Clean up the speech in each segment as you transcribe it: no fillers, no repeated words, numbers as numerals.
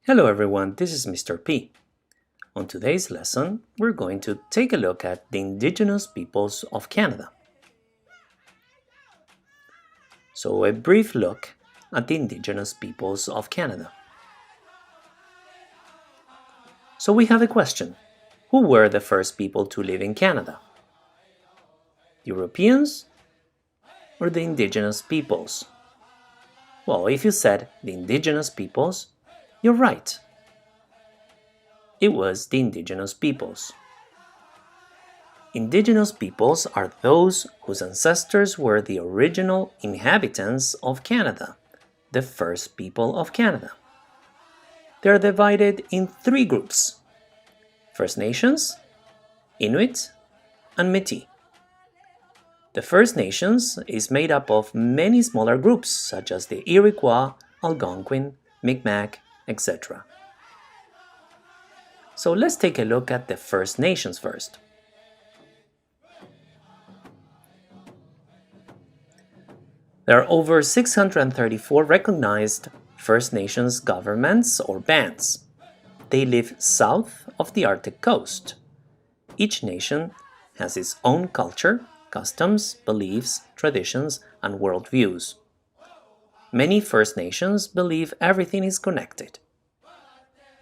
Hello everyone, this is Mr. P. On today's lesson, we're going to take a look at the Indigenous peoples of Canada. So a brief look at the Indigenous peoples of Canada. So we have a question. Who were the first people to live in Canada? Europeans or the Indigenous peoples? Well, if you said the Indigenous peoples, you're right. It was the Indigenous peoples. Indigenous peoples are those whose ancestors were the original inhabitants of Canada, the first people of Canada. They are divided in three groups: First Nations, Inuit, and Métis. The First Nations is made up of many smaller groups such as the Iroquois, Algonquin, Mi'kmaq, etc. So let's take a look at the First Nations first. There are over 634 recognized First Nations governments or bands. They live south of the Arctic coast. Each nation has its own culture, customs, beliefs, traditions, and worldviews. Many First Nations believe everything is connected.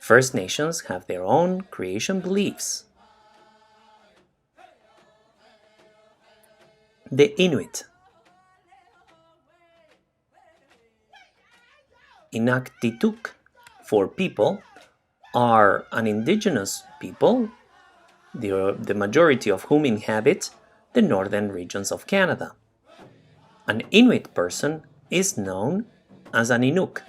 First Nations have their own creation beliefs. The Inuit. Inuktitut for people are an indigenous people, the majority of whom inhabit the northern regions of Canada. An Inuit person is known as an Inuk.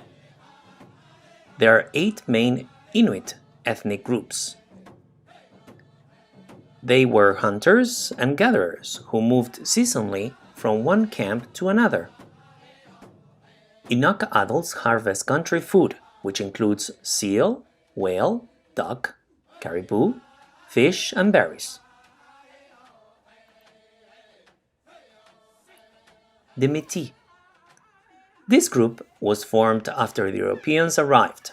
There are 8 main Inuit ethnic groups. They were hunters and gatherers who moved seasonally from one camp to another. Inuk adults harvest country food, which includes seal, whale, duck, caribou, fish, and berries. The Métis. This group was formed after the Europeans arrived.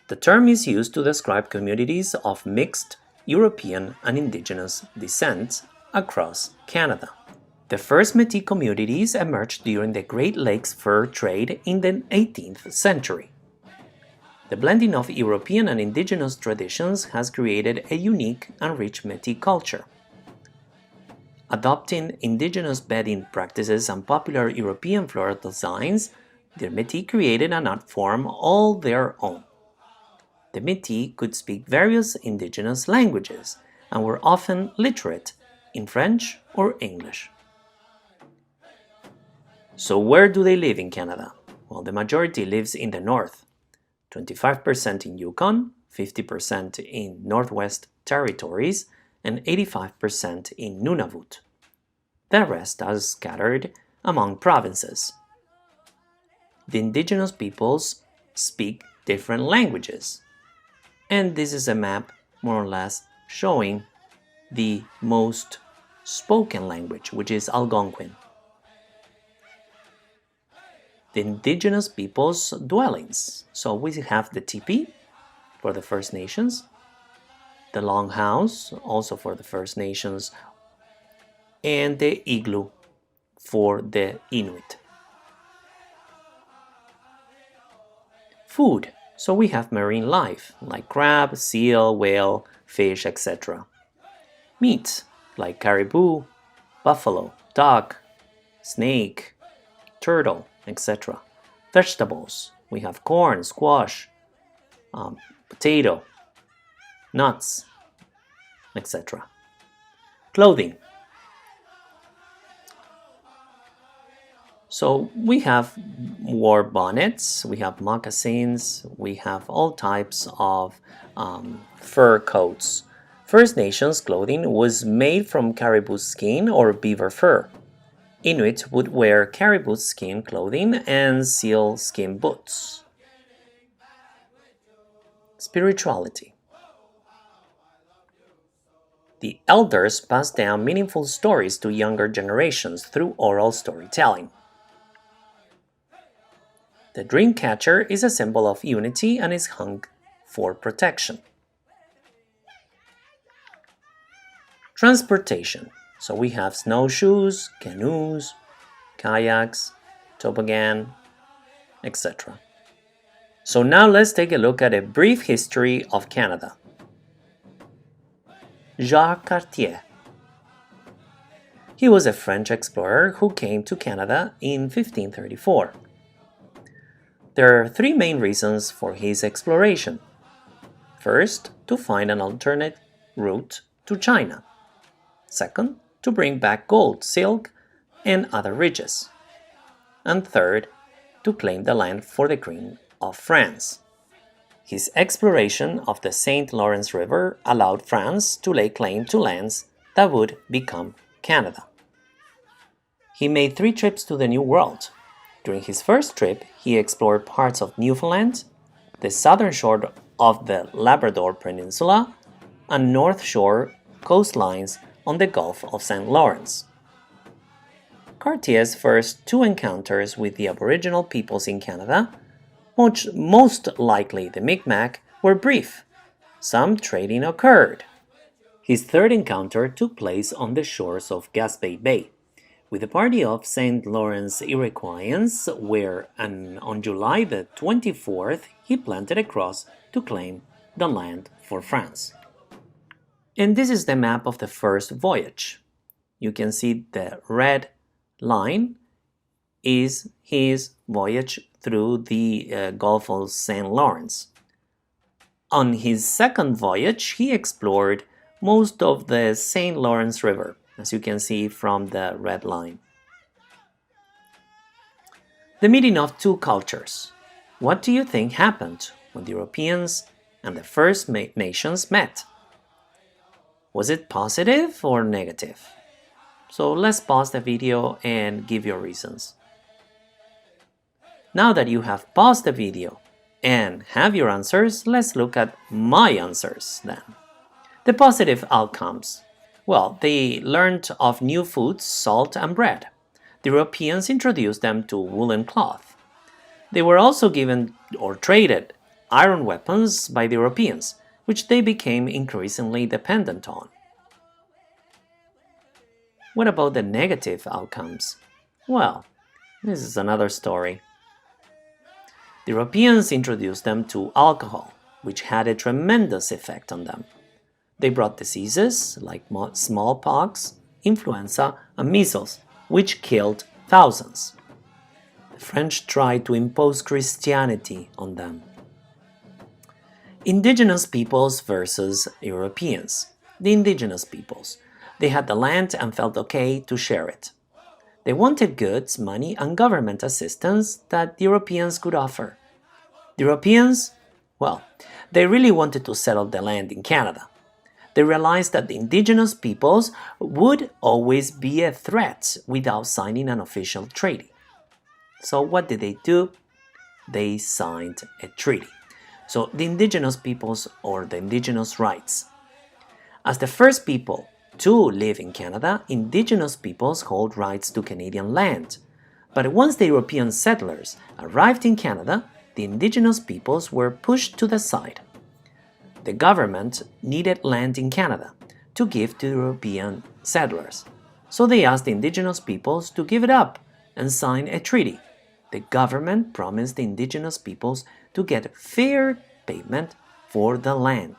The term is used to describe communities of mixed European and Indigenous descent across Canada. The first Métis communities emerged during the Great Lakes fur trade in the 18th century. The blending of European and Indigenous traditions has created a unique and rich Métis culture. Adopting Indigenous bedding practices and popular European floral designs, the Métis created an art form all their own. The Métis could speak various Indigenous languages and were often literate in French or English. So where do they live in Canada? Well, the majority lives in the north, 25% in Yukon, 50% in Northwest Territories, and 85% in Nunavut. The rest are scattered among provinces. The Indigenous peoples speak different languages, and this is a map more or less showing the most spoken language, which is Algonquin. The Indigenous peoples' dwellings. So we have the teepee for the First Nations, the longhouse also for the First Nations, and the igloo for the Inuit. Food. So we have marine life like crab, seal, whale, fish, etc. Meat like caribou, buffalo, duck, snake, turtle, etc. Vegetables, we have corn, squash, potato, nuts, etc. Clothing. So we have war bonnets, we have moccasins, we have all types of fur coats. First Nations clothing was made from caribou skin or beaver fur. Inuit would wear caribou skin clothing and seal skin boots. Spirituality. The elders passed down meaningful stories to younger generations through oral storytelling. The dream catcher is a symbol of unity and is hung for protection. Transportation. So we have snowshoes, canoes, kayaks, toboggan, etc. So now let's take a look at a brief history of Canada. Jacques Cartier. He was a French explorer who came to Canada in 1534. There are three main reasons for his exploration. First, to find an alternate route to China. Second, to bring back gold, silk, and other riches. And third, to claim the land for the Queen of France. His exploration of the St. Lawrence River allowed France to lay claim to lands that would become Canada. He made 3 trips to the New World. During his first trip, he explored parts of Newfoundland, the southern shore of the Labrador Peninsula, and North Shore coastlines on the Gulf of St. Lawrence. Cartier's first 2 encounters with the Aboriginal peoples in Canada, most likely the Mi'kmaq, were brief. Some trading occurred. His third encounter took place on the shores of Gaspé Bay, with a party of St. Lawrence Iroquoians, where on July the 24th he planted a cross to claim the land for France. And this is the map of the first voyage. You can see the red line is his voyage through the Gulf of St. Lawrence. On his second voyage, he explored most of the St. Lawrence River, as you can see from the red line. The meeting of 2 cultures. What do you think happened when the Europeans and the First Nations met? Was it positive or negative? So let's pause the video and give your reasons. Now that you have paused the video and have your answers, let's look at my answers then. The positive outcomes. Well, they learned of new foods, salt and bread. The Europeans introduced them to woolen cloth. They were also given or traded iron weapons by the Europeans, which they became increasingly dependent on. What about the negative outcomes? Well, this is another story. The Europeans introduced them to alcohol, which had a tremendous effect on them. They brought diseases like smallpox, influenza, and measles, which killed thousands. The French tried to impose Christianity on them. Indigenous peoples versus Europeans. The indigenous peoples. They had the land and felt okay to share it. They wanted goods, money, and government assistance that the Europeans could offer. The Europeans, well, they really wanted to settle the land in Canada. They realized that the indigenous peoples would always be a threat without signing an official treaty. So what did they do? They signed a treaty. So the indigenous peoples, or the indigenous rights. As the first people to live in Canada, indigenous peoples hold rights to Canadian land. But once the European settlers arrived in Canada, the indigenous peoples were pushed to the side. The government needed land in Canada to give to European settlers, so they asked the indigenous peoples to give it up and sign a treaty. The government promised the indigenous peoples to get fair payment for the land.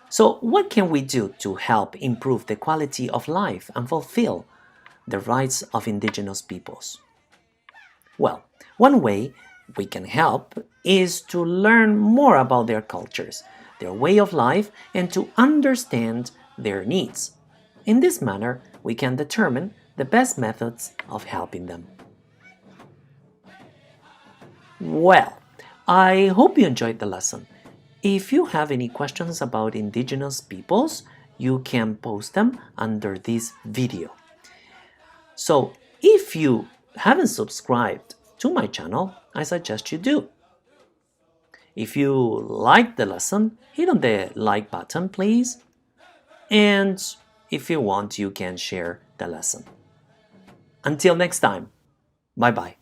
So what can we do to help improve the quality of life and fulfill the rights of indigenous peoples? Well, one way we can help is to learn more about their cultures, their way of life, and to understand their needs. In this manner, we can determine the best methods of helping them. Well, I hope you enjoyed the lesson. If you have any questions about indigenous peoples, you can post them under this video. So, if you haven't subscribed to my channel, I suggest you do. If you liked the lesson, hit on the like button, please. And if you want, you can share the lesson. Until next time, bye-bye.